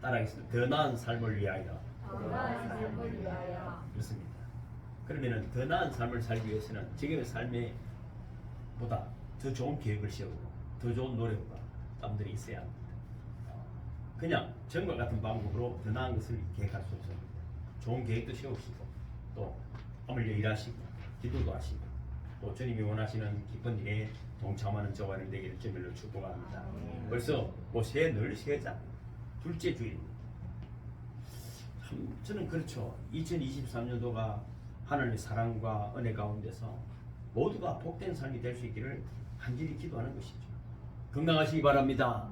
따라하겠습니다. 더 나은 삶을 위하여. 더 나은 삶을 위하여. 그렇습니다. 그러면은 더 나은 삶을 살기 위해서는 지금의 삶에 보다 더 좋은 계획을 세우고 더 좋은 노력과 땀들이 있어야 합니다. 그냥 전과 같은 방법으로 더 나은 것을 계획할 수 없습니다. 좋은 계획도 세우시고 또 어물려 일하시고 기도도 하시고 또 주님이 원하시는 기쁜 일에 동참하는 저와 여러분 되기를 주님으로 축복합니다. 벌써 늘 세자 둘째 주일입니다. 저는 그렇죠. 2023년도가 하나님의 사랑과 은혜 가운데서 모두가 복된 삶이 될 수 있기를 간절히 기도하는 것이죠. 건강하시기 바랍니다.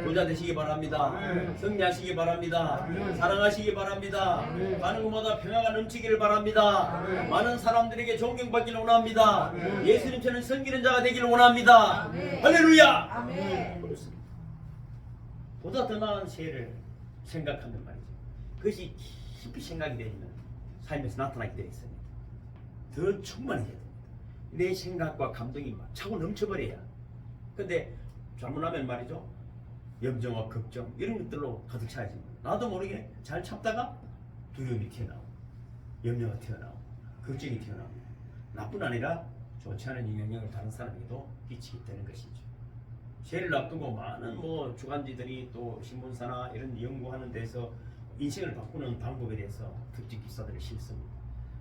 부자 되시기 바랍니다. 승리하시기 바랍니다. 사랑하시기 바랍니다. 가는 곳마다 평화가 넘치기를 바랍니다. 많은 사람들에게 존경받기를 원합니다. 예수님처럼 섬기는 자가 되기를 원합니다. 할렐루야. 그렇습니다. 보다 더 나은 새해를 생각하면 말이죠. 그것이 깊이 생각이 되면 삶에서 나타나게 되어 있습니다. 더 충만해져야 됩니다. 내 생각과 감동이 막 차고 넘쳐버려야. 근데 잘못하면 말이죠. 염정과 걱정 이런 것들로 가득 차야집니다. 나도 모르게 잘 참다가 두려움이 튀어나오고 염려가 튀어나오고 걱정이 튀어나오고 나뿐 아니라 좋지 않은 영향을 다른 사람에게도 끼치게 되는 것이죠. 새해를 앞두고 많은 주간지들이 또 신문사나 이런 연구하는 데서 인생을 바꾸는 방법에 대해서 특집 기사들을 실습니다.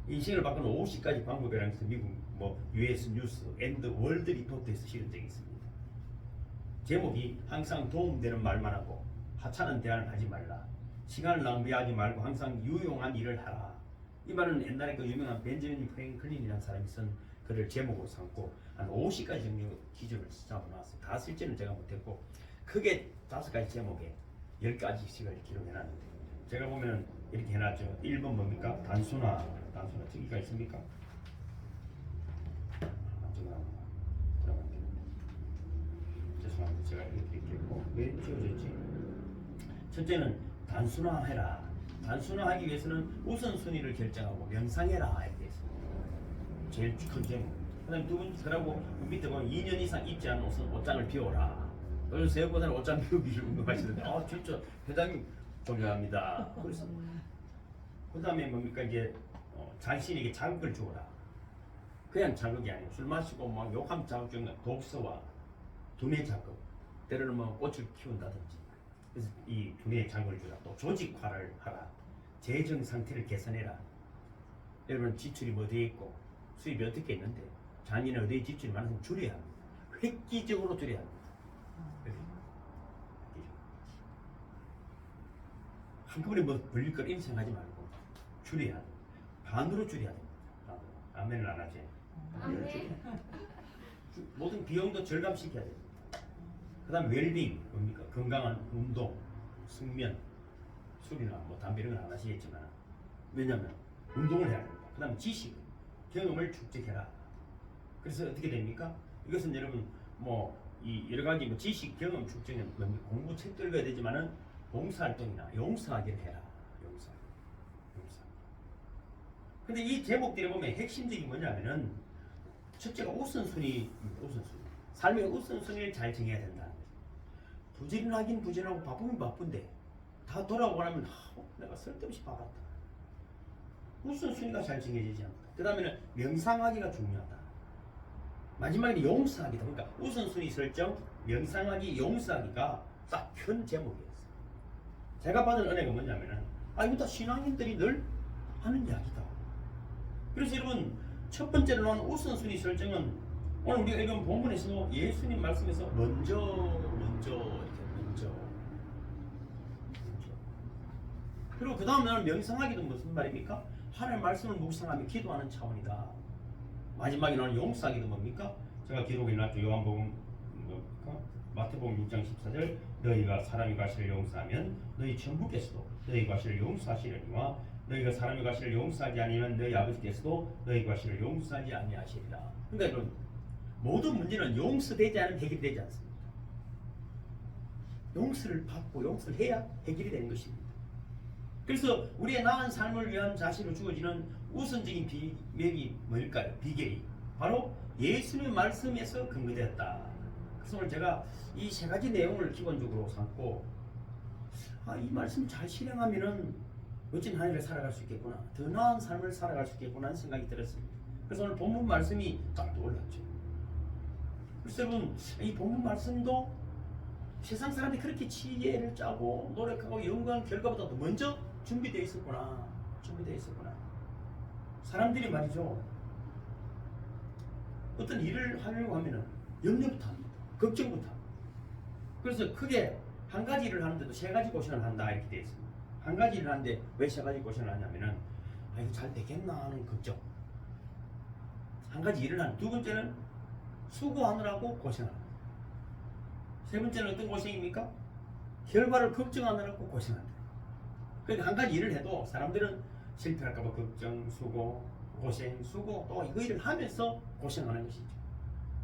인생을 바꾸는 50가지 방법이라는 것을 미국 US 뉴스 앤드 월드 리포트에서 실은 적이 있습니다. 제목이 항상 도움되는 말만 하고 하찮은 대화를 하지 말라. 시간을 낭비하지 말고 항상 유용한 일을 하라. 이 말은 옛날에 그 유명한 벤저민 프랭클린이라는 사람이 쓴 글을 제목으로 삼고 한 50가지 정도 기준을 잡아놨어요. 다 쓸지는 제가 못했고 크게 5가지 제목에 10가지씩을 기록해놨는데 제가 보면 이렇게 해놨죠. 1번 뭡니까? 단순화 저기가 있습니까? 죄송합니다. 제가 이렇게 했고 왜 지워졌지? 첫째는 단순화해라. 단순화하기 위해서는 우선순위를 결정하고 명상해라 이렇게 했습니다. 제일 큰 제목. 그다음 두 번째 그러고 밑에 보면 2년 이상 입지 않은 옷장을 비워라. 요즘 새우보다는 옷장 비우기를 운동하시는데 진짜 회장님 존경합니다. 그래서 그다음에 뭡니까 이제 자신에게 자극을 주어라. 그냥 자극이 아니에요. 술 마시고 막 욕하면 자극 주는 독서와 두뇌 자극, 때로는 꽃을 키운다든지. 그래서 이 두뇌에 자극을 주라. 또 조직화를 하라. 재정 상태를 개선해라. 여러분 지출이 어디에 있고 수입이 어떻게 있는데 자녀는 어디에 지출이 많으면 줄여야 합니다. 획기적으로 줄여야 합니다. 한꺼번에 벌릴 걸 인생하지 말고 줄여야 합니다. 반으로 줄여야 됩니다. 아멘을 안 하지? 모든 비용도 절감시켜야 됩니다. 그 다음 웰빙, 뭡니까? 건강한 운동, 숙면, 술이나 담배 이런 건 안 하시겠지만 왜냐하면 운동을 해야 됩니다. 그 다음 지식, 경험을 축적해라. 그래서 어떻게 됩니까? 이것은 여러분 이 여러 가지 지식, 경험 축적은 공부 책도 읽어야 되지만은 봉사활동이나 용서하기를 해라. 용서. 근데 이 제목들에 보면 핵심적인 뭐냐면은 첫째가 우선순위입니다. 우선순위. 삶의 우선순위를 잘 정해야 된다는 거죠. 부지런하긴 부지런하고 바쁘면 바쁜데 다 돌아오고 나면 내가 쓸데없이 바빴다. 우선순위가 잘 정해지지 않다. 그 다음에는 명상하기가 중요하다. 마지막에는 용서하기다. 그러니까 우선순위 설정, 명상하기, 용서하기가 딱 큰 제목이었어요. 제가 받은 은혜가 뭐냐면은 이거 다 신앙인들이 늘 하는 이야기다. 그래서 여러분 첫 번째로 나오는 우선순위 설정은 오늘 우리가 읽은 본문에서 예수님 말씀에서 먼저 그리고 그 다음에는 명상하기도 무슨 말입니까? 하나님의 말씀을 묵상하며 기도하는 차원이다. 마지막에 나오는 용서하기도 뭡니까? 제가 기록해 놨죠. 요한복음 마태복음 6장 14절 너희가 사람의 과실을 용서하면 너희 천부께서도 너희 과실을 용서하시려니와 너희가 사람의 과실을 용서하지 아니하면 너희 아버지께서도 너희 과실을 용서하지 아니하시리라. 그러니까 여러분 모든 문제는 용서되지 않으면 해결되지 않습니다. 용서를 받고 용서를 해야 해결이 되는 것입니다. 그래서 우리의 나은 삶을 위한 자신을 주어지는 우선적인 비결이 뭘까요? 비결이 바로 예수님의 말씀에서 근거되었다. 그래서 오늘 제가 이 세 가지 내용을 기본적으로 삼고 이 말씀 잘 실행하면은 멋진 한 해를 살아갈 수 있겠구나, 더 나은 삶을 살아갈 수 있겠구나 하는 생각이 들었습니다. 그래서 오늘 본문 말씀이 딱 떠올랐죠. 그래서 여러분, 이 본문 말씀도 세상 사람들이 그렇게 지혜를 짜고 노력하고 연구한 결과보다도 먼저 준비되어 있었구나. 사람들이 말이죠, 어떤 일을 하려고 하면은 염려부터 합니다. 걱정부터 합니다. 그래서 크게 한 가지 일을 하는데도 세 가지 고생을 한다 이렇게 되어 있습니다. 한 가지 일을 하는데 왜 세 가지 고생을 하냐면은 이거 잘 되겠나 하는 걱정. 한 가지 일을 하는. 두 번째는 수고하느라고 고생하는. 세 번째는 어떤 고생입니까? 결과를 걱정하느라고 고생한다. 그러니까 한 가지 일을 해도 사람들은 실패할까봐 걱정, 수고, 고생, 수고, 또 이거 일을 하면서 고생하는 것이죠.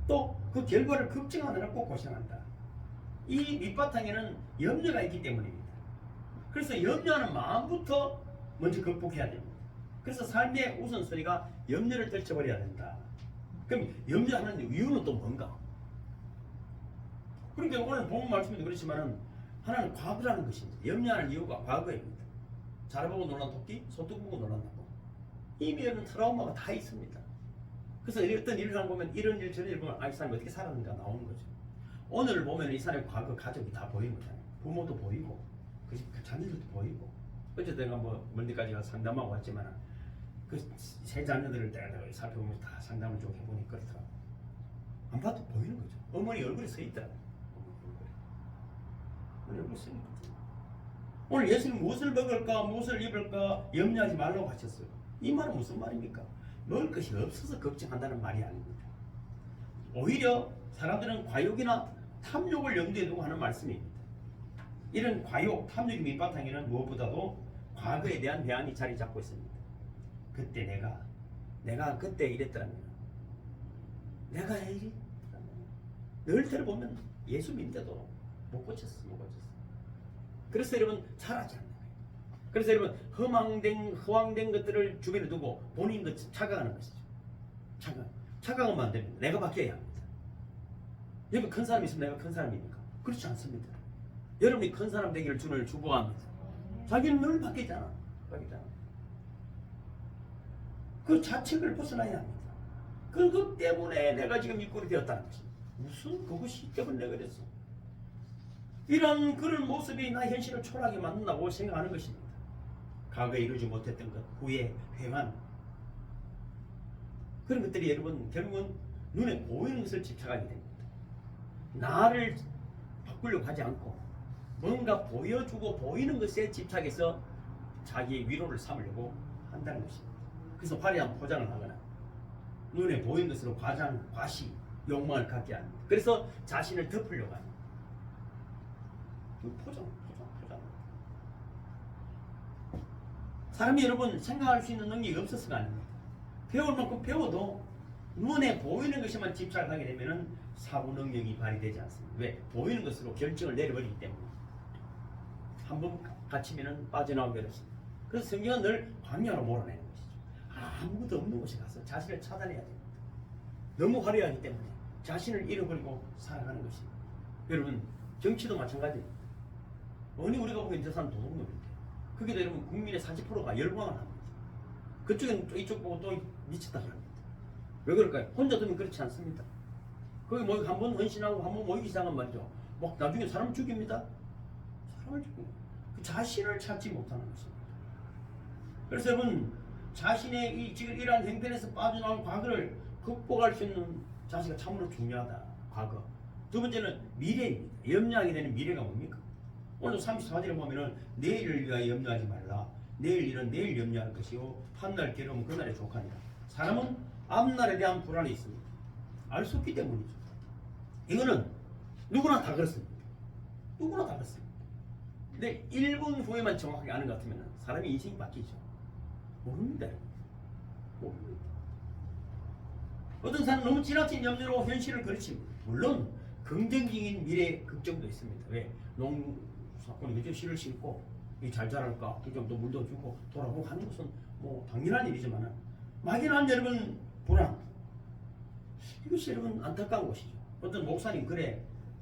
또 그 결과를 걱정하느라고 고생한다. 이 밑바탕에는 염려가 있기 때문입니다. 그래서 염려하는 마음부터 먼저 극복해야 됩니다. 그래서 삶의 우선순위가 염려를 떨쳐버려야 된다. 그럼 염려하는 이유는 또 뭔가? 그러니까 오늘 본 말씀에도 그렇지만은 하나는 과거라는 것입니다. 염려하는 이유가 과거입니다. 자라보고 놀란 토끼, 소뚜 보고 놀란다고. 이미 이런 트라우마가 다 있습니다. 그래서 어떤 일을 하는 보면 이런 일 저런 일 보면 이 사람이 어떻게 살았는가 나오는 거죠. 오늘 보면 이 사람의 과거 가족이 다 보이는 거잖아요. 부모도 보이고 그 자녀들도 보이고. 어제 내가 멀리까지 가서 상담하고 왔지만 그 세 자녀들을 내가 살펴보면서 다 상담을 좀 해보니 그렇더라고. 안 봐도 보이는 거죠. 어머니 얼굴이 서 있더라고. 어머니 얼굴이 서 있는 거죠. 오늘 예수님 무엇을 먹을까 무엇을 입을까 염려하지 말라고 하셨어요. 이 말은 무슨 말입니까? 먹을 것이 없어서 걱정한다는 말이 아닙니다. 오히려 사람들은 과욕이나 탐욕을 염두에 두고 하는 말씀입니다. 이런 과욕, 탐욕의 밑바탕에는 무엇보다도 과거에 대한 회한이 자리 잡고 있습니다. 그때 내가 그때 이랬더라면, 내가 이랬더라면, 늘 들어보면 예수 믿는데도 못 고쳤어. 그래서 여러분 잘하지 않는 거예요. 그래서 여러분 허황된 것들을 주변에 두고 본인 것 착각하는 것이죠. 착각하면 안 됩니다. 내가 바뀌어야 합니다. 여러분 큰 사람이 있으면 내가 큰 사람입니까? 그렇지 않습니다. 여러분이 큰 사람 되기를 주를 축복합니다. 자기는 늘 바뀌잖아. 그 자책을 벗어나야 합니다. 그것 때문에 내가 지금 이 꼴이 되었다는 것입니다. 무슨 그것이 때문에 내가 그랬어. 이런 그런 모습이 나 현실을 초라하게 만든다고 생각하는 것입니다. 과거에 이루지 못했던 것, 후회, 회만, 그런 것들이 여러분 결국은 눈에 보이는 것을 집착하게 됩니다. 나를 바꾸려고 하지 않고 뭔가 보여주고 보이는 것에 집착해서 자기의 위로를 삼으려고 한다는 것입니다. 그래서 화려한 포장을 하거나 눈에 보이는 것으로 과시, 욕망을 갖게 합니다. 그래서 자신을 덮으려고 합니다. 포장. 사람이 여러분 생각할 수 있는 능력이 없어서가 아닙니다. 배울 만큼 배워도 눈에 보이는 것에만 집착하게 되면 사고 능력이 발휘되지 않습니다. 왜? 보이는 것으로 결정을 내려버리기 때문에. 한번 갇히면 빠져나오기 어렵습니다. 그래서 성경은 늘 광야로 몰아내는 것이죠. 아무것도 없는 곳에 가서 자신을 차단해야 됩니다. 너무 화려하기 때문에 자신을 잃어버리고 살아가는 것입니다. 여러분 정치도 마찬가지입니다. 어느 우리가 보기엔 저 사람 도둑놈인데 그게도 여러분 국민의 40%가 열광을 합니다. 그쪽은 이쪽 보고 또 미쳤다 그럽니다. 왜 그럴까요? 혼자 두면 그렇지 않습니다. 거기 뭐 한번 헌신하고 한번 모이기 시작한 말이죠. 막 나중에 사람 죽입니다. 사람을 죽입니다. 그 자신을 찾지 못하는 것입니다. 그래서 여러분 자신의 이 지금 이러한 행편에서 빠져나온 과거를 극복할 수 있는 자세가 참으로 중요하다. 과거. 두 번째는 미래입니다. 염려하게 되는 미래가 뭡니까? 오늘 34절에 보면은 내일을 위하여 염려하지 말라. 내일 일은 내일 염려할 것이요 한날 괴로움은 그날에 족하니라. 사람은 앞날에 대한 불안이 있습니다. 알 수 없기 때문이죠. 이거는 누구나 다 그렇습니다. 근데 1분 후에만 정확하게 아는 것 같으면 사람의 인생이 바뀌죠. 모릅니다. 어떤 사람은 너무 지나친 염려로 현실을 그르칩니다. 물론 긍정적인 미래 걱정도 있습니다. 왜? 농사꾼이 그저 씨를 심고 잘 자랄까? 좀 더 물도 주고 돌아보고 하는 것은 뭐 당연한 일이지만 막연한 여러분 불안, 이것이 여러분 안타까운 것이죠. 어떤 목사님 그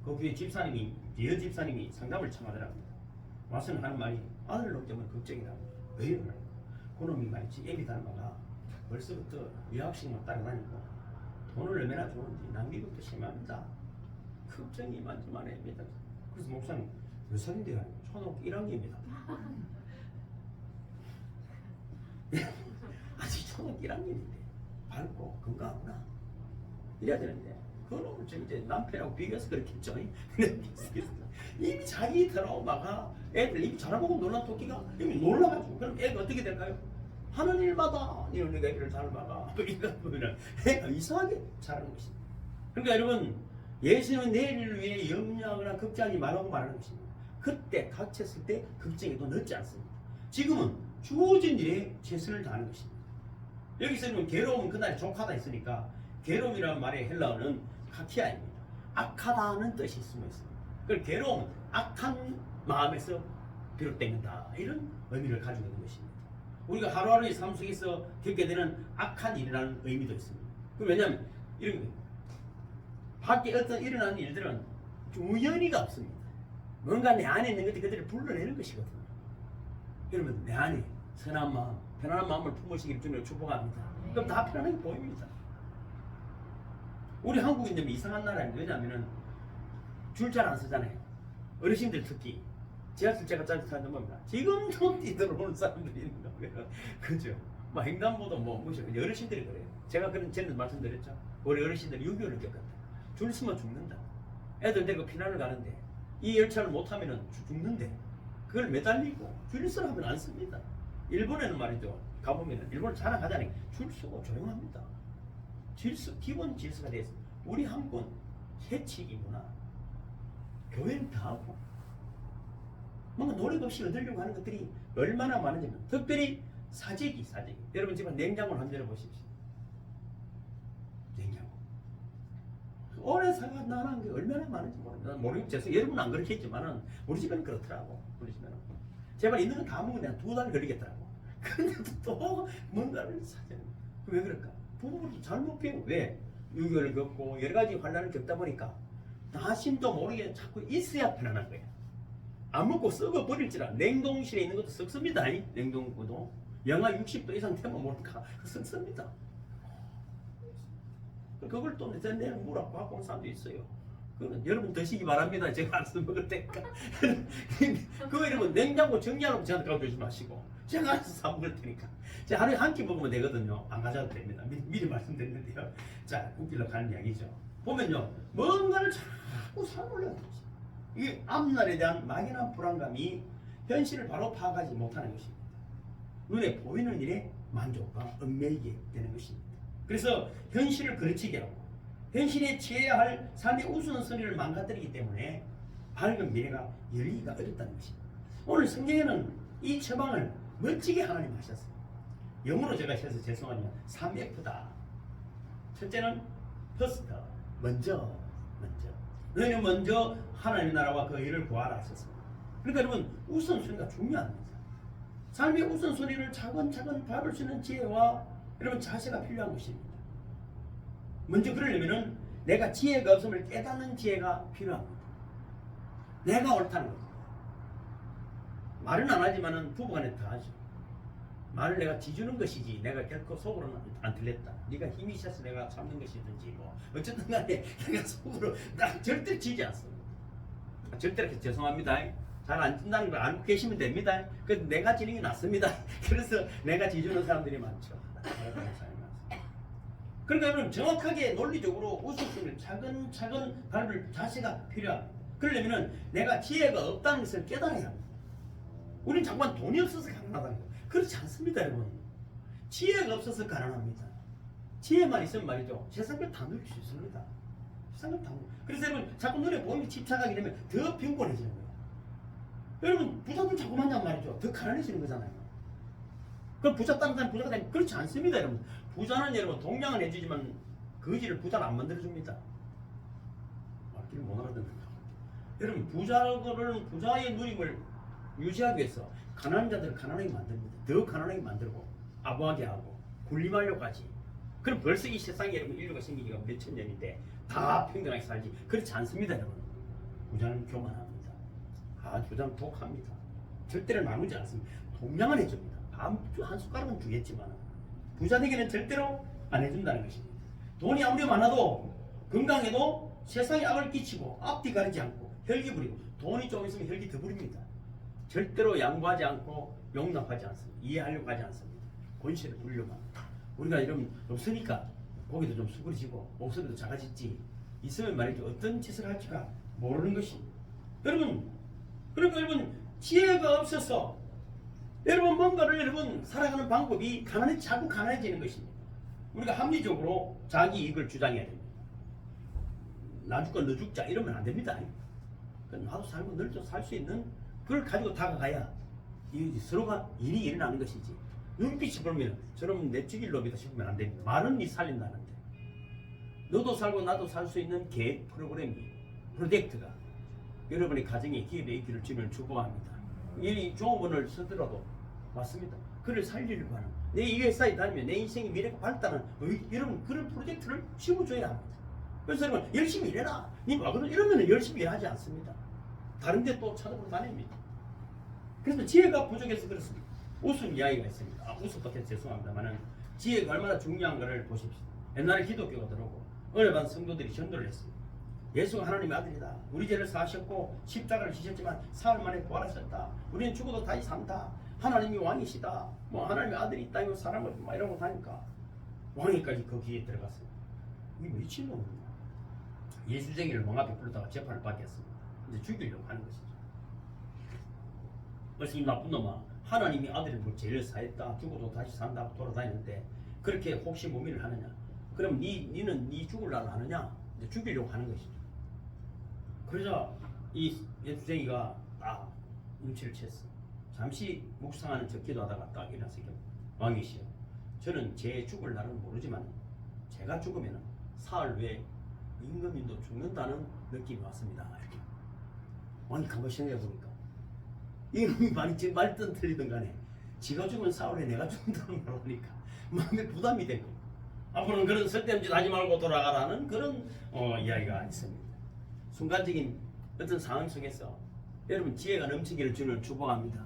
교회 집사님이 상담을 청하더랍니다. 와서는 하는 말이 아들 놈 때문에 걱정이라고. 왜 이러나? 그놈이 말이지 애비 닮아가 벌써부터 유학식만 따라다니고 돈을 얼마나 주는지 낭비 것도 심합니다. 걱정이 많지만 합니다. 그래서 목사님 몇 살인데요? 초등학교 1학년입니다. 아직 초등학교 1학년인데 밝고 건강하구나 이래야 되는데 그놈을 지금 이제 남편하고 비교해서 그렇겠죠. 이미 자기 트라우마가 애들 이미 자라보고 놀란 토끼가 이미 놀라가지고 그럼 애가 어떻게 될까요? 하는 일마다 이런 애를 닮아가 이러면 애가 이상하게 자라는 것입니다. 그러니까 여러분 예수는 내일을 위해 염려하거나 걱정하지 말라고 말하는 것입니다. 그때 닥쳤을 때 걱정에도 넣지 않습니다. 지금은 주어진 일에 최선을 다하는 것입니다. 여기서는 괴로움은 그날에 족하다 했으니까 괴로움이라는 말의 헬라어는 카키아입니다. 악하다는 뜻이 숨어 있습니다. 그 괴로움은 악한 마음에서 비롯된다 이런 의미를 가지고 있는 것입니다. 우리가 하루하루의 삶 속에서 겪게 되는 악한 일이라는 의미도 있습니다. 왜냐하면 이런 거예요. 밖에 어떤 일어나는 일들은 우연히가 없습니다. 뭔가 내 안에 있는 것들이 그들을 불러내는 것이거든요. 그러면 내 안에 선한 마음, 편안한 마음을 품으시길 주님을 축복합니다. 그럼 다 편안하게 보입니다. 우리 한국인들은 이상한 나라입니다. 왜냐하면 줄 잘 안 서잖아요. 어르신들 특히 지하철 제가 자주 타는 겁니다. 지금도 뛰들어오는 사람들이 있는 거예요. 그죠? 뭐 횡단보도 뭐 무슨 어르신들이 그래요. 제가 그런 전에 말씀드렸죠. 우리 어르신들이 6.25를 겪었다. 줄 서면 죽는다. 애들 데리고 피난을 가는데 이 열차를 못 타면은 죽는데 그걸 매달리고 줄 서라면 안 씁니다. 일본에는 말이죠. 가보면은 일본은 자랑하자니 줄 서고 조용합니다. 질서, 기본 질서가 되어 있습니다. 우리 한국은 해치기구나. 교회는 다 하고 뭔가 노력 없이 얻으려고 하는 것들이 얼마나 많은지 특별히 사재기. 여러분 집안 냉장고를 한번 열어보십시오. 냉장고 오래 사가 나는 게 얼마나 많은지 모르겠어요. 여러분은 안 그렇겠지만은 우리 집에는 그렇더라고. 우리 집에는 제발 있는 건 다 먹으면 한 2달 걸리겠더라고. 근데도 또 뭔가를 사재. 왜 그럴까? 부부를 잘못 배우고 왜? 6.25를 겪고 여러 가지 환란을 겪다 보니까 자신도 모르게 자꾸 있어야 편안한 거야. 안 먹고 썩어 버릴지라. 냉동실에 있는 것도 썩습니다. 냉동고도 영하 60도 이상 되면 모르니까 썩습니다. 그걸 또 내일 물어 갖고 온 사람도 있어요. 그건 여러분 드시기 바랍니다. 제가 안 먹을 테니까. 그거 이러면 냉장고 정리하라고 저한테 가져오지 마시고 제가 알아서 사 먹을 테니까. 제가 하루에 한 끼 먹으면 되거든요. 안 가져도 됩니다. 미리 말씀드렸는데요. 자, 웃기려고 하는 이야기죠. 보면요. 뭔가를 자꾸 사놓으려는 거지. 이게 앞날에 대한 막연한 불안감이 현실을 바로 파악하지 못하는 것입니다. 눈에 보이는 일에 만족과 얽매이게 되는 것입니다. 그래서 현실을 그르치게 하고 현실에 취해야 할 삶의 우선순위를 망가뜨리기 때문에 밝은 미래가 열리기가 어렵다는 것입니다. 오늘 성경에는 이 처방을 멋지게 하나님 하셨어요. 영어로 제가 해서 죄송하지만 3F다. 첫째는 first, 먼저. 너희는 먼저 하나님의 나라와 그 일을 구하라 하셨습니다. 그러니까 여러분 우선순위가 중요합니다. 삶의 우선순위를 차근차근 밟을 수 있는 지혜와 여러분 자세가 필요한 것입니다. 먼저 그러려면은 내가 지혜가 없음을 깨닫는 지혜가 필요합니다. 내가 옳다는 거죠. 말은 안 하지만은 부부간에 다 하죠. 말을 내가 지주는 것이지 내가 결코 속으로는 안 들렸다. 네가 힘이 있어서 내가 참는 것이든지 뭐 어쨌든 간에 내가 속으로 딱 절대 지지 않습니다. 절대 이렇게 죄송합니다. 잘 안 진다는 걸 알고 계시면 됩니다. 그래서 내가 지는 게 낫습니다. 그래서 내가 지주는 사람들이 많죠. 그러니까 여러분 정확하게 논리적으로 우선순위를 차근차근 밟을 자세가 필요합니다. 그러려면 내가 지혜가 없다는 것을 깨달아야 합니다. 우리는 자꾸만 돈이 없어서 가난하다는 거예요. 그렇지 않습니다, 여러분. 지혜가 없어서 가난합니다. 지혜만 있으면 말이죠. 세상을 다 누릴 수 있습니다. 세상을 다 누릴. 그래서 여러분 자꾸 눈에 보이면 집착하게 되면 더 빈곤해지는 거예요. 여러분 부자들 자꾸 만나면 말이죠. 더 가난해지는 거잖아요. 그럼 부자 다른 사람 부자가 되면 그렇지 않습니다, 여러분. 부자는 여러분 동양은 해주지만 거지를 부자는 안 만들어줍니다. 말귀를 못 알아듣는 거. 여러분 부자들은 부자의 누림을 유지하기 위해서 가난한 자들을 가난하게 만듭니다. 더 가난하게 만들고 아부하게 하고 군림하려고 하지. 그럼 벌써 이 세상에 여러분 인류가 생기기가 몇천 년인데 다 평등하게 살지. 그렇지 않습니다, 여러분. 부자는 교만합니다. 부자는 독합니다. 절대로 나누지 않습니다. 동량은 해줍니다. 밥주 한 숟가락은 주겠지만 부자에게는 절대로 안 해준다는 것입니다. 돈이 아무리 많아도 건강해도 세상에 악을 끼치고 앞뒤 가리지 않고 혈기 부리고 돈이 좀 있으면 혈기 더 부립니다. 절대로 양보하지 않고 용납하지 않습니다. 이해하려고 하지 않습니다. 권세를 부리려고 합니다. 우리가 이러면 없으니까 고기도 좀 수그러지고 목소리도 작아졌지 있으면 말이죠. 어떤 짓을 할지가 모르는 것입니다. 여러분 그러니까 여러분 지혜가 없어서 여러분 뭔가를 여러분 살아가는 방법이 자꾸 가난해지는 것입니다. 우리가 합리적으로 자기 이익을 주장해야 됩니다. 나 죽고 너 죽자 이러면 안 됩니다. 나도 살고 너도 살 수 있는 그걸 가지고 다가가야 서로가 일이 일어나는 것이지. 눈빛이 보면 저놈 내 죽일 놈이다 싶으면 안 됩니다. 말은 니 살린다는데 너도 살고 나도 살 수 있는 계획 프로그램이 프로젝트가 여러분의 가정에 기업에 있기를 주님을 축복합니다. 이 종업원을 쓰더라도 맞습니다. 그를 살리려고 하는 내 이 회사에 다니면 내 인생의 미래가 밝다는 여러분 그런 프로젝트를 심어줘야 합니다. 그래서 여러분 열심히 일해라. 니 막으로 이러면 열심히 일하지 않습니다. 다른데 또 찾아보러 다닙니다. 그래서 지혜가 부족해서 그렇습니다. 웃음 이야기가 있습니다. 웃어도 죄송합니다만은 지혜가 얼마나 중요한가를 보십시오. 옛날에 기독교가 들어오고 은혜 받은 성도들이 전도를 했습니다. 예수가 하나님의 아들이다. 우리 죄를 사하셨고 십자가를 지셨지만 사흘 만에 부활하셨다. 우리는 죽어도 다시 산다. 하나님이 왕이시다. 뭐 하나님의 아들이 있다. 이거 사람을 막 이러고 다니까 왕위까지 그 귀에 들어갔어요. 이게 미친놈입니다. 예수쟁이를 왕 앞에 부르다가 재판을 받게 했습니다. 이제 죽이려고 하는 것이죠. 그래서 이 나쁜 놈아 하나님이 아들을 뭐 죄를 사했다. 죽어도 다시 산다. 돌아다니는데 그렇게 혹시 무민을 하느냐. 그럼 니는 니 죽을 날 아느냐. 이제 죽이려고 하는 것이죠. 그러자 이 예수쟁이가 딱 눈치를 챘어. 잠시 묵상하는 척 기도하다가 딱 일어나서 왕이시여 저는 제 죽을 날은 모르지만 제가 죽으면 사흘 후에 임금님도 죽는다는 느낌이 왔습니다. 이렇게. 왕이 가만히 생각해보니까 이놈이 말든 틀리든 간에 지가 죽으면 사흘 후에 내가 죽는다는 말 하니까 마음에 부담이 되고 앞으로는 그런 쓸데없는 짓 하지 말고 돌아가라는 그런 이야기가 있습니다. 순간적인 어떤 상황 속에서 여러분 지혜가 넘치기를 주는 축복합니다.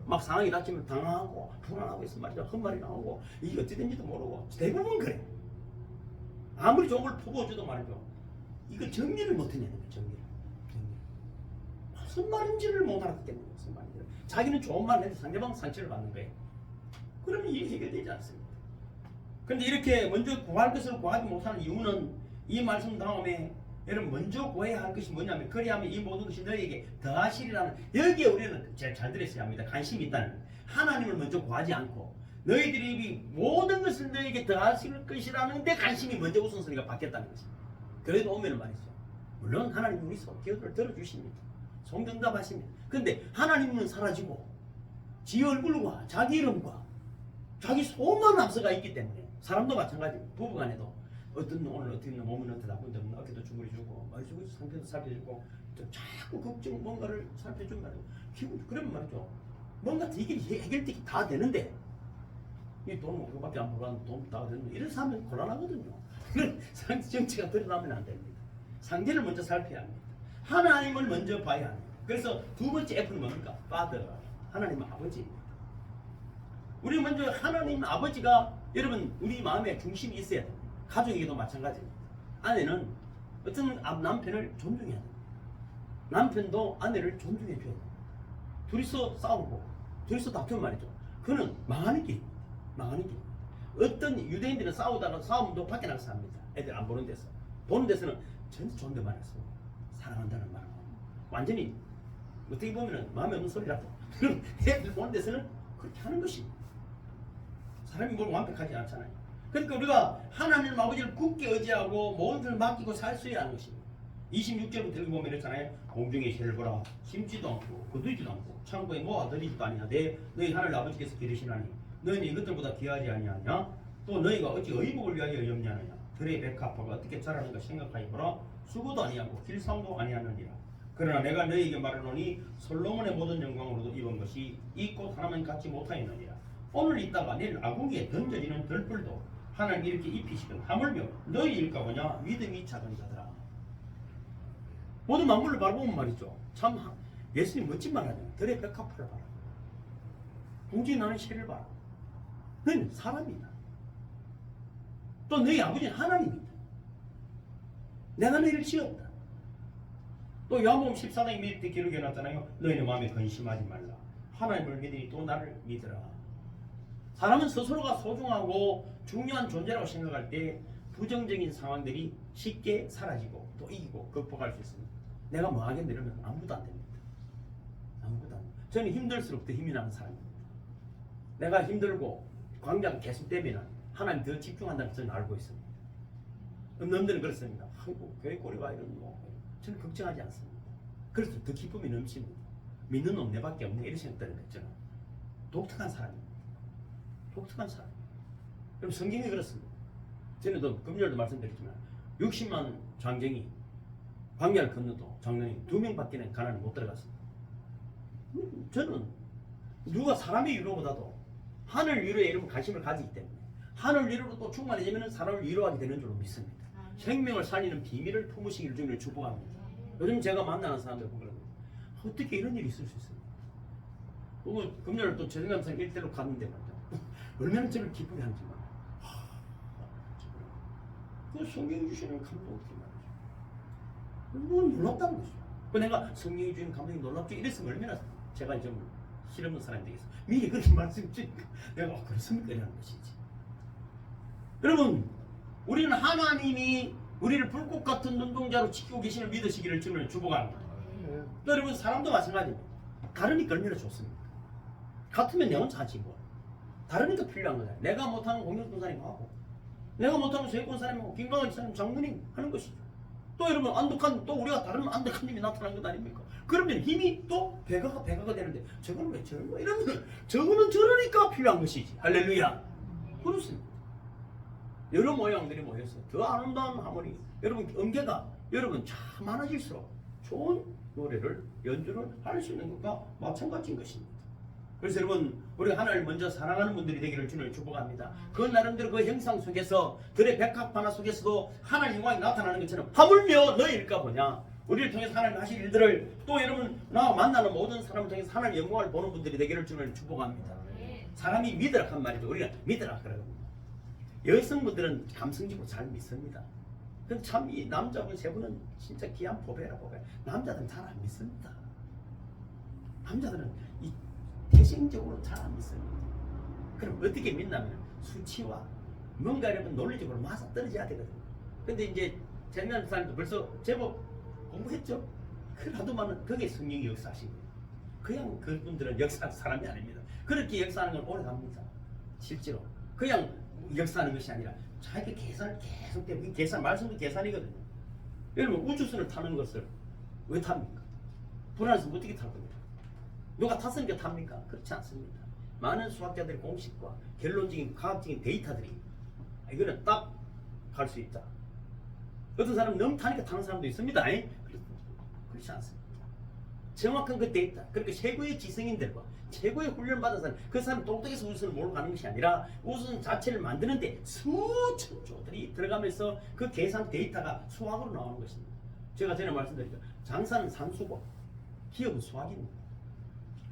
막 상황이 닥치면 당황하고 불안하고 있으면 말이죠. 헛말이 나오고 이게 어찌 된지도 모르고 대부분 그래. 아무리 좋은 걸 퍼부어줘도 말이죠. 이거 정리를 못해내는 거예요. 정리를. 무슨 말인지를 못 알았기 때문에 무슨 말인지. 자기는 좋은 말을 해도 상대방 상처를 받는 거예요. 그러면 일이 해결되지 않습니다. 그런데 이렇게 먼저 구할 것을 구하지 못하는 이유는 이 말씀 다음에 여러분 먼저 구해야 할 것이 뭐냐면 그리하면 이 모든 것이 너희에게 더하시리라는 여기에 우리는 잘 들었어야 합니다. 관심이 있다는 하나님을 먼저 구하지 않고 너희들이 모든 것을 너희에게 더하실 것이라는 데 관심이 먼저 우선순위가 바뀌었다는 것입니다. 그래도 오면은 말이죠. 물론 하나님이 우리 기도를 들어주십니다. 송정답하십니다. 그런데 하나님은 사라지고 지 얼굴과 자기 이름과 자기 소만 앞서가 있기 때문에 사람도 마찬가지입니다. 부부간에도 어떤 오늘 어떻게 몸은 어떻게 나쁜데 어깨도 주무리주고 말이죠. 상태도 살펴주고 자꾸 걱정 뭔가를 살펴준 말이죠. 기분 그러면 말이죠. 뭔가 이게 해결되기 다 되는데 이 돈 그거밖에 안 벌어는 돈 다 되는데 이래서 하면 곤란하거든요. 그런 상대 정치가 드러나면 안 됩니다. 상대를 먼저 살펴야 합니다. 하나님을 먼저 봐야 합니다. 그래서 두 번째 F는 뭡니까? Father. 하나님 아버지입니다. 우리 먼저 하나님 아버지가 여러분 우리 마음에 중심이 있어야 됩니다. 가족에게도 마찬가지입니다. 아내는 어떤 남편을 존중해야 됩니다. 남편도 아내를 존중해 줘야 됩니다. 둘이서 싸우고 둘이서 다투면 말이죠. 그는 망하는 길입니다. 망하는 길. 어떤 유대인들은 싸우다가 싸움도 밖에 나가서 합니다. 애들 안 보는 데서. 보는 데서는 전혀 좋은 데만 해서 사랑한다는 말을 완전히 어떻게 보면 마음에 없는 소리라고. 애들 보는 데서는 그렇게 하는 것입니다. 사람이 뭘 완벽하지 않잖아요. 그러니까 우리가 하나님 아버지를 굳게 의지하고 모든 것을 맡기고 살 수 있어야 하는 것입니다. 26절부터 여기 보면 이렇잖아요. 공중의 새를 보라. 심지도 않고 거두지도 않고 창고에 모아들이지도 아니하되 너희 하늘 아버지께서 기르시나니 너희는 이것들보다 귀하지 아니하냐. 또 너희가 어찌 의복을 위하여 염려하느냐. 들의 백합화가 어떻게 자라는가 생각하여 보라. 수고도 아니하고 길상도 아니하느니라. 그러나 내가 너희에게 말하노니 솔로몬의 모든 영광으로도 입은 것이 이 꽃 하나만 갖지 못하였느니라. 오늘 있다가 내일 아궁이에 던져지는 들불도 하나님 이렇게 입히시건 하물며 너희일까 보냐. 믿음이 작은 자들아. 모든 만물을 바라보면 말이죠. 참 예수님 멋진 말 하잖아요. 들의 백합화를 봐라. 공중에 나는 새를 봐라. 너희는 사람이다. 또 너희 아버지는 하나님이다. 내가 너희를 지었다. 또 요한복음 14장 밑에 기록해 놨잖아요. 너희는 마음에 근심하지 말라. 하나님을 믿으니 또 나를 믿으라. 사람은 스스로가 소중하고 중요한 존재라고 생각할 때 부정적인 상황들이 쉽게 사라지고 또 이기고 극복할 수 있습니다. 내가 뭐 하겠네 이러면 아무것도 안 됩니다. 아무것도 안 됩니다. 저는 힘들수록 더 힘이 나는 사람입니다. 내가 힘들고 관계가 계속되면 하나님 더 집중한다는 것을 알고 있습니다. 남들은 그렇습니다. 아이고 교회 꼬리가 이런 뭐 저는 걱정하지 않습니다. 그래서 더 기쁨이 넘칩니다. 믿는 놈 내밖에 없네 이런 생각들은 저는 독특한 사람입니다. 독특한 사람. 그럼 성경이 그렇습니다. 전에도 금요일도 말씀드렸지만 60만 장정이 광야를 건너도 장로님 2명밖에는 가나안에 못 들어갔습니다. 저는 누가 사람의 위로보다도 하늘 위로에 이런 관심을 가지기 때문에 하늘 위로로 또 충만해지면 사람을 위로하게 되는 줄로 믿습니다. 생명을 살리는 비밀을 품으시기를 주님을 축복합니다. 요즘 제가 만나는 사람들 보면 어떻게 이런 일이 있을 수 있습니까? 그리고 금요일 또 재정감사님 일대로 갔는데 말이죠. 얼마나 저를 기쁘게 하는지 말이죠. 그 성경이 주시는 감동이 말이죠. 너무 놀랍다는 것이죠. 그 내가 성경이 주시는 감동이 놀랍죠. 이랬으면 얼마나 제가 좀 실없는 사람이 되겠어. 미리 그렇게 말씀 주니까 내가 그렇습니까? 이라는 것이지. 여러분 우리는 하나님이 우리를 불꽃 같은 눈동자로 지키고 계시는 믿으시기를 주님을 축복합니다. 또 여러분 사람도 마찬가지입니다. 다르니까 얼마나 좋습니까? 같으면 내 혼자 하지 뭐. 다르니까 필요한 거잖아요. 내가 못하는 공동선사님 하고 내가 못하는 세권사님 하고 김강환 지사님 장모님 하는 것이죠. 또 여러분 안독한 또 우리가 다른 안독한님이 나타난 것 아닙니까? 그러면 힘이 또 배가가 되는데 저거는 왜 저런 거 이러면 저거는 저러니까 필요한 것이지. 할렐루야. 그렇습니다. 여러 모양들이 모여서 더 아름다운 하모니 여러분 음계가 여러분 참 많아질수록 좋은 노래를 연주를 할 수 있는 것과 마찬가지인 것입니다. 그래서 여러분 우리가 하나님을 먼저 사랑하는 분들이 되기를 주님을 축복합니다. 그 나름대로 그 형상 속에서 들의 백합화나 속에서도 하나님 영광이 나타나는 것처럼 하물며 너희일까 보냐. 우리를 통해서 하나님 하실 일들을 또 여러분 나와 만나는 모든 사람을 통해서 하나님 영광을 보는 분들이 되기를 주님을 축복합니다. 사람이 믿으라 한 말이죠. 우리가 믿으라 그러거든요. 여성분들은 감성적으로 잘 믿습니다. 근데 참 이 남자분 세 분은 진짜 귀한 보배라 보배. 남자들은 잘 안 믿습니다. 남자들은 이 태생적으로 잘 안 믿습니다. 그럼 어떻게 믿냐면 수치와 뭔가 이러면 논리적으로 맞아 떨어져야 되거든요. 근데 이제 재미난 사람도 벌써 제법 공부했죠. 그래도만은 그게 성령이 역사하신 거예요. 그냥 그분들은 역사하는 사람이 아닙니다. 그렇게 역사하는 건 오래 갑니다. 실제로 그냥 역사하는 것이 아니라 자기 계산을 계속되고 계산 말씀도 계산이거든요. 여러분 우주선을 타는 것을 왜 탑니까? 불안해서 어떻게 탈 겁니까? 누가 탔으니까 탑니까? 그렇지 않습니다. 많은 수학자들의 공식과 결론적인 과학적인 데이터들이 이거는 딱 갈 수 있다. 어떤 사람은 너무 타니까 타는 사람도 있습니다. 그렇지 않습니다. 정확한 그 데이터, 그러니까 최고의 지성인들과 최고의 훈련 받은 사람, 그 사람 똑똑해서 우주선을 몰고 가는 것이 아니라 우주선 자체를 만드는데 수천 조들이 들어가면서 그 계산 데이터가 수학으로 나오는 것입니다. 제가 전에 말씀드렸죠. 장사는 산수고 기업은 수학입니다.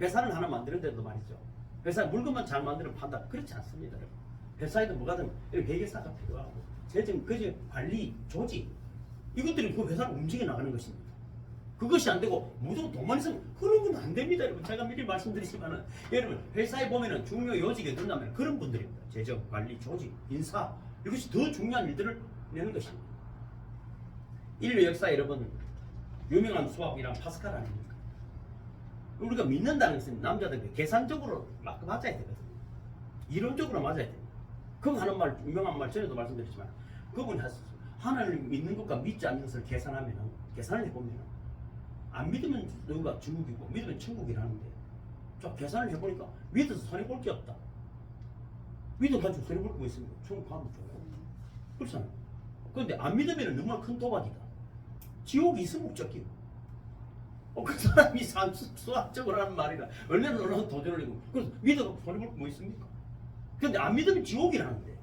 회사를 하나 만드는데도 말이죠. 회사 물건만 잘 만드는 판단 그렇지 않습니다. 회사에도 뭐가든 회계사가 필요하고 재정, 그지 관리, 조직 이것들이 그 회사를 움직여 나가는 것입니다. 그것이 안 되고 무조건 돈만 있으면 그런 건 안 됩니다. 여러분 제가 미리 말씀드리지만은 여러분 회사에 보면은 중요 요직에 든다면 그런 분들입니다. 재정, 관리, 조직, 인사 이것이 더 중요한 일들을 내는 것입니다. 인류 역사 여러분 유명한 수학이란 파스칼 아닙니까? 우리가 믿는다는 것은 남자들 계산적으로 맞아야 되거든요. 이론적으로 맞아야 돼요. 그거 하는 말 유명한 말 전에도 말씀드렸지만 그분이 하셨어요. 하나님을 믿는 것과 믿지 않는 것을 계산을 해보면 안 믿으면 너가 중국이고 믿으면 천국이라는데 자 계산을 해보니까 믿어서 손해볼 게 없다. 믿어가지고 손해볼 거 있습니까? 천국 가면 좋고 그렇잖아요. 그런데 안 믿으면 너무나 큰 도박이다. 지옥이 있으면 목적이고 그 사람이 수학적으로 하는 말이라 얼마나 놀라운 도전을 하고 그래서 믿어서 손해볼 거 뭐 있습니까? 그런데 안 믿으면 지옥이라는데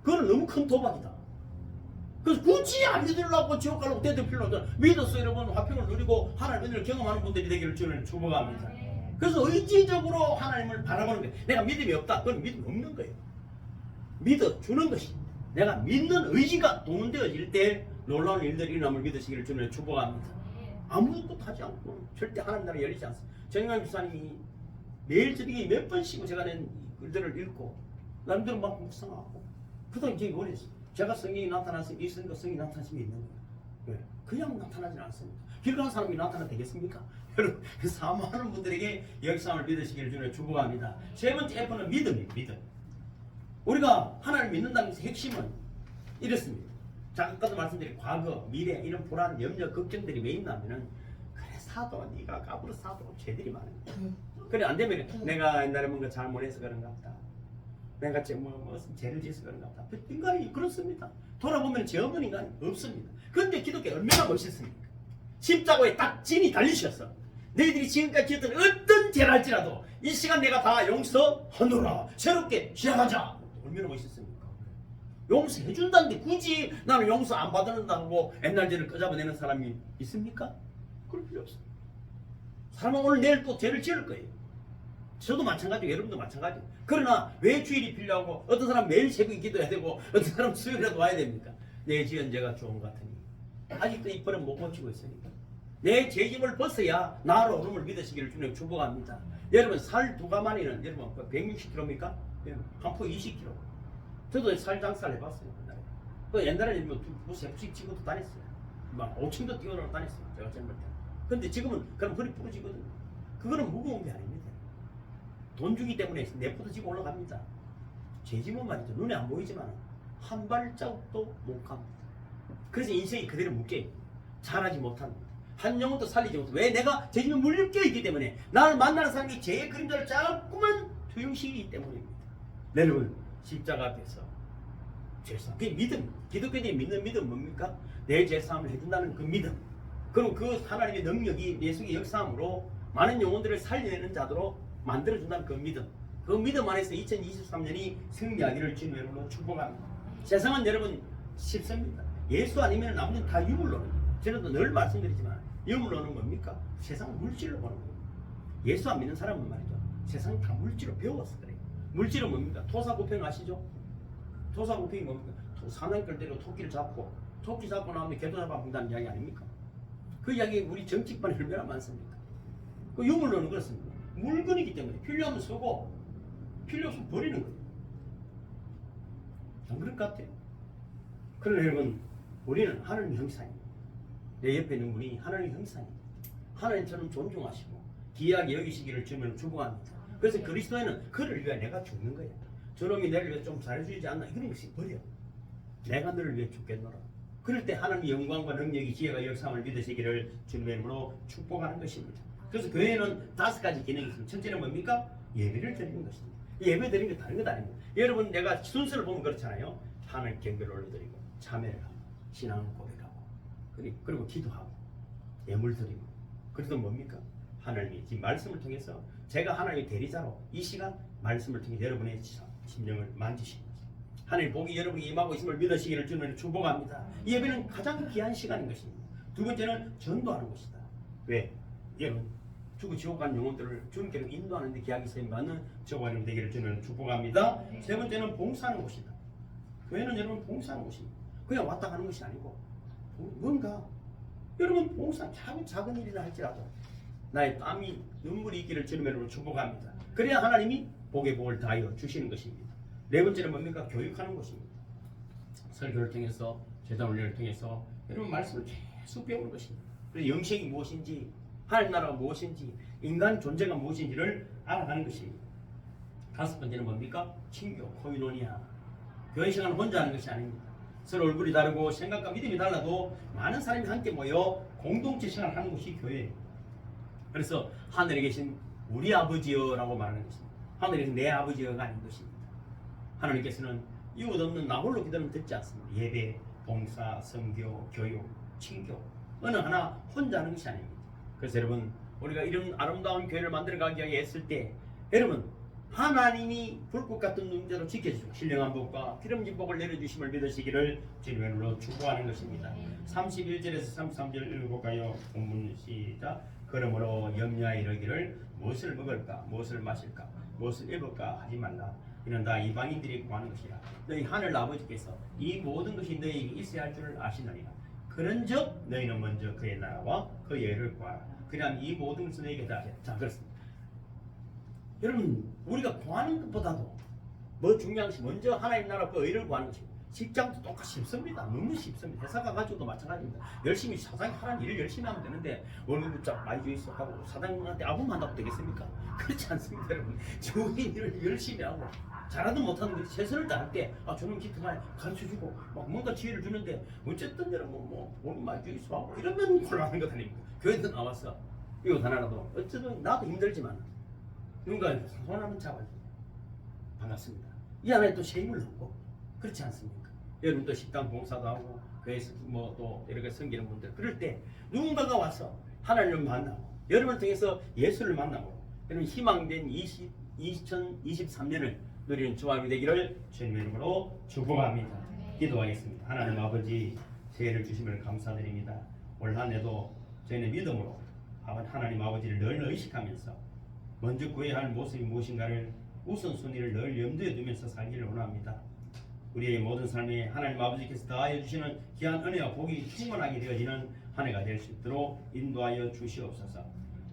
그건 너무 큰 도박이다. 그래서 굳이 안 믿으려고 지옥 가려고 대들 필요 없잖아. 믿어서 여러분 화평을 누리고 하나님의 은혜를 경험하는 분들이 되기를 주님을 축복합니다. 그래서 의지적으로 하나님을 바라보는 거예요. 내가 믿음이 없다. 그건 믿음이 없는 거예요. 믿어주는 것이. 내가 믿는 의지가 동원되어질 때 놀라운 일들이 일어남을 믿으시기를 주님의 축복합니다. 아무것도 하지 않고 절대 하나님 나라 열리지 않습니다. 정영환 집사님이 매일 저녁에 몇 번씩 제가 낸 글들을 읽고 남들은 막 묵상하고 그다음 이제 원했어요. 제가 성경이 나타났으면 이 성경이 나타났으면 있는 거예요. 왜? 그냥 나타나지 않습니다. 길 가는 사람이 나타나 되겠습니까? 여러분, 사모하는 분들에게 역사를 믿으시기를 주님의 축복합니다. 세 번째 F는 믿음입니다. 믿음. 우리가 하나님을 믿는다는 것의 핵심은 이렇습니다. 자, 아까도 말씀드린 과거, 미래 이런 불안, 염려, 걱정들이 왜 있냐면은 그래 사도 네가 까불어 사도 죄들이 많은 거야. 그래 안 되면 내가 옛날에 뭔가 잘못해서 그런가 보다. 내가 무슨 죄를 지어서 그런가 보다. 인간이 그렇습니다. 돌아보면 죄 없는 인간이 없습니다. 그런데 기독교 얼마나 멋있습니까? 십자가에 딱 진이 달리셨어. 너희들이 지금까지 지었던 어떤 죄를 할지라도 이 시간 내가 다 용서하노라. 새롭게 시작하자. 얼마나 멋있습니까? 용서해준다는데 굳이 나는 용서 안 받는다고 옛날 죄를 끄잡아내는 사람이 있습니까? 그럴 필요 없습니다. 사람은 오늘 내일 또 죄를 지을 거예요. 저도 마찬가지고 여러분도 마찬가지고. 그러나 왜 주일이 필요하고 어떤 사람 매일 새벽에 기도해야 되고 어떤 사람 수요일에도 와야 됩니까? 내 지은 죄가 좋은 것 같으니 아직도 이 버릇 못 고치고 있으니까 내 죄짐을 벗어야 나로 오름을 믿으시기를 주님 축복합니다. 여러분 살 두 가마니는 여러분 160kg입니까? 한 포 20kg. 저도 살 장사를 해봤어요. 그 옛날에는 뭐 세포씩 치고도 다녔어요. 막 5층도 뛰어놀아 다녔어요. 제가 젊을 때. 근데 지금은 그럼 허리 부러지거든요. 그거는 무거운 게 아닙니다. 돈 주기 때문에 내포도 지고 올라갑니다. 죄짐은 말이죠. 눈에 안 보이지만 한 발자국도 못 갑니다. 그래서 인생이 그대로 묶여요. 잘하지 못합니다. 한 영혼도 살리지 못합니다. 왜? 내가 죄짐에 물묶여 있기 때문에 나를 만나는 사람이 죄의 그림자를 자꾸만 투영시키기 때문입니다. 여러분 십자가 앞에서 죄사함. 그게 믿음. 기독교인이 믿는 믿음 뭡니까? 내 죄사함을 해준다는 그 믿음. 그럼 그 하나님의 능력이 예수의 역사함으로 많은 영혼들을 살려내는 자도로 만들어준다는 그 믿음. 그 믿음 안에서 2023년이 승리하기를 주님으로 축복합니다. 세상은 여러분 쉽습니다. 예수 아니면 아무튼 다 유물론입니다. 저는 늘 말씀드리지만 유물론은 뭡니까? 세상을 물질로 보는 거예요. 예수 안 믿는 사람은 말이죠. 세상 다 물질로 배웠어 그래요. 물질은 뭡니까? 토사구팽 아시죠? 토사구팽이 뭡니까? 사냥꾼대로 토끼를 잡고 토끼 잡고 나오면 개도 잡아먹는다는 이야기 아닙니까? 그 이야기 우리 정치판에 얼마나 많습니까? 그 유물론은 그렇습니다. 물건이기 때문에 필요하면 쓰고 필요 없으면 버리는 거예요. 안 그럴 것 같아요. 그러나 여러분 우리는 하나님의 형상입니다. 내 옆에 있는 분이 하나님의 형상입니다. 하나님처럼 존중하시고 귀하게 여기시기를 주면 축복합니다. 그래서 그리스도에는 그를 위해 내가 죽는 거예요. 저놈이 나를 위해 좀 잘해주지 않나 이런 것이 버려. 내가 너를 위해 죽겠노라. 그럴 때 하나님의 영광과 능력이 지혜가 역사함을 믿으시기를 주님의 이름으로 축복하는 것입니다. 그래서 교회는 5가지 기능이 있습니다. 첫째는 뭡니까? 예배를 드리는 것입니다. 예배 드리는 게 다른 것 아닙니다. 여러분 내가 순서를 보면 그렇잖아요. 하나님 경배를 올려드리고 참회를 하고 신앙을 고백하고 그리고 기도하고 예물 드리고 그래서 뭡니까? 하나님이 지금 말씀을 통해서 제가 하나님의 대리자로 이 시간 말씀을 통해 여러분의 심령을 만지십니다. 하나님 복이 여러분이 임하고 있음을 믿으시기를 주님을 축복합니다. 이 예배는 가장 귀한 시간인 것입니다. 두 번째는 전도하는 것이다. 왜? 여러분 죽고 지옥 간 영혼들을 주님께로 인도하는 데 귀하게 쓰임받는 저와님 되기를 주님을 축복합니다. 세 번째는 봉사하는 곳이다. 교회는 여러분 봉사하는 곳입니다. 그냥 왔다 가는 것이 아니고 뭔가 여러분 봉사 작은 일이라 할지라도 나의 땀이 눈물이 있기를 주님으로 축복합니다. 그래야 하나님이 복의 복을 다하여 주시는 것입니다. 네 번째는 뭡니까? 교육하는 것입니다. 설교를 통해서 제단 훈련을 통해서 여러분 말씀을 계속 배우는 것입니다. 그래서 영생이 무엇인지 하나님 나라가 무엇인지 인간 존재가 무엇인지를 알아가는 것입니다. 다섯 번째는 뭡니까? 친교, 코이노니아. 교회 생활은 혼자 하는 것이 아닙니다. 서로 얼굴이 다르고 생각과 믿음이 달라도 많은 사람이 함께 모여 공동체 생활을 하는 것이 교회예요. 그래서 하늘에 계신 우리 아버지여라고 말하는 것입니다. 하늘에 계신 내 아버지여가 아닌 것입니다. 하나님께서는 이웃 없는 나 홀로 기도는 듣지 않습니다. 예배, 봉사, 선교, 교육, 친교 어느 하나 혼자 하는 것이 아닙니다. 그래서 여러분 우리가 이런 아름다운 교회를 만들어가기 위해 애쓸 때 여러분 하나님이 불꽃 같은 눈대로 지켜주시고 신령한 복과 기름진 복을 내려주심을 믿으시기를 주님으로 축복하는 것입니다. 31절에서 33절 읽어볼까요? 본문 시작. 그러므로 염려하여 이르기를 무엇을 먹을까, 무엇을 마실까, 무엇을 입을까 하지 말라. 이는 다 이방인들이 구하는 것이라. 너희 하늘 아버지께서 이 모든 것이 너희에게 있어야 할 줄을 아시느니라. 그런즉 너희는 먼저 그의 나라와 그의 의를 구하라. 그냥 이 모든 것을 너희에게 다 하시라. 자, 그렇습니다. 여러분, 우리가 구하는 것보다도 뭐 중요한 것이 먼저 하나님 나라 그 의를 구하는 것입니다. 직장도 똑같이 쉽습니다. 너무 쉽습니다. 회사 가가지고도 마찬가지입니다. 열심히 사장이 하라는 일을 열심히 하면 되는데 월급 붙잡 많이 줘 있어 하고 사장님한테 아부만다고 되겠습니까? 그렇지 않습니다, 여러분. 주인 일을 열심히 하고 잘하든 못하든 그 최선을 다할 때 저는 기특하게 가르쳐주고 막 뭔가 지혜를 주는데 어쨌든 여러분 뭐 월급 많이 줘 있어 하고 이러면 곤란한 것 아닙니까? 교회도 나왔어. 이거 하나라도 어쨌든 나도 힘들지만 누군가 손한번 잡아주고 반갑습니다. 이 안에 또 세임을 넣고 그렇지 않습니까? 여러분 또 식당 봉사도 하고 교회에서 뭐 또 이렇게 섬기는 분들 그럴 때 누군가가 와서 하나님을 만나고 여러분을 통해서 예수를 만나고 여러분 희망된 2023년을 누리는 주함이 되기를 주님의 이름으로 축복합니다. 기도하겠습니다. 하나님 아버지 새해를 주심을 감사드립니다. 올 한 해도 저희는 믿음으로 하나님 아버지를 늘 의식하면서 먼저 구해야 할 모습이 무엇인가를 우선순위를 늘 염두에 두면서 살기를 원합니다. 우리의 모든 삶에 하나님 아버지께서 다하여 주시는 귀한 은혜와 복이 충만하게 되어지는 한 해가 될 수 있도록 인도하여 주시옵소서.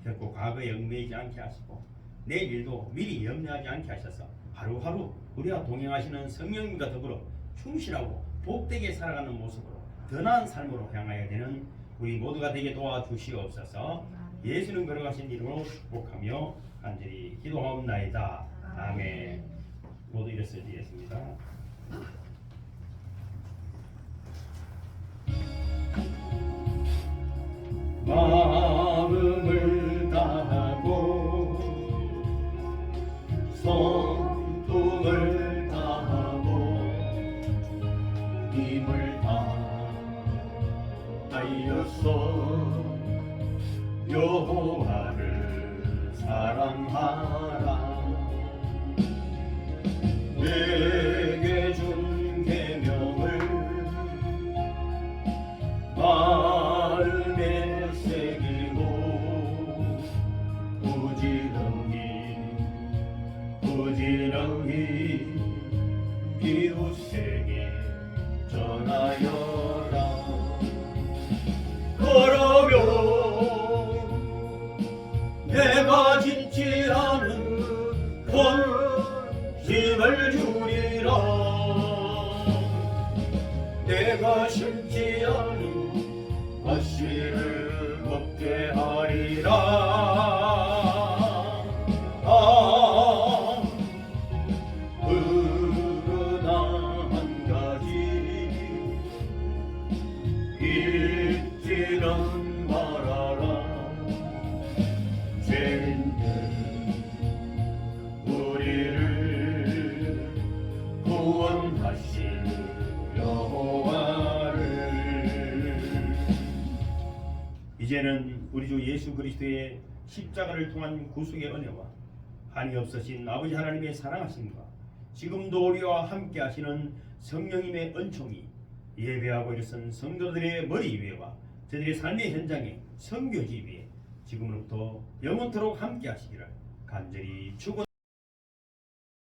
결코 과거에 얽매이지 않게 하시고 내일 일도 미리 염려하지 않게 하셔서 하루하루 우리와 동행하시는 성령님과 더불어 충실하고 복되게 살아가는 모습으로 더 나은 삶으로 향하여 되는 우리 모두가 되게 도와주시옵소서. 예수는 걸어가신 이름으로 축복하며 간절히 기도하옵나이다. 아멘. 모두 일어서 드리겠습니다. 마음을 다하고 성품을 다하고 힘을 다하여서 여호와를 사랑하라. 내게 준 계명을 마음에 새기고 부지런히 이웃에게 전하여라. 그러면 내가 짓지 않은 본심을 주리라. 내가 심지 않은 과실을 먹게 하리라. 그러나 한 가지 잊지는 말아라. 죄인들 우리를 구원하실 여호와를. 이제는 우리 주 예수 그리스도의 십자가를 통한 구속의 은혜와 한이 없으신 아버지 하나님의 사랑하심과 지금도 우리와 함께 하시는 성령님의 은총이 예배하고 일어선 성도들의 머리 위에와 저들의 삶의 현장에 선교지 위에 지금으로부터 영원토록 함께 하시기를 간절히 축원합니다.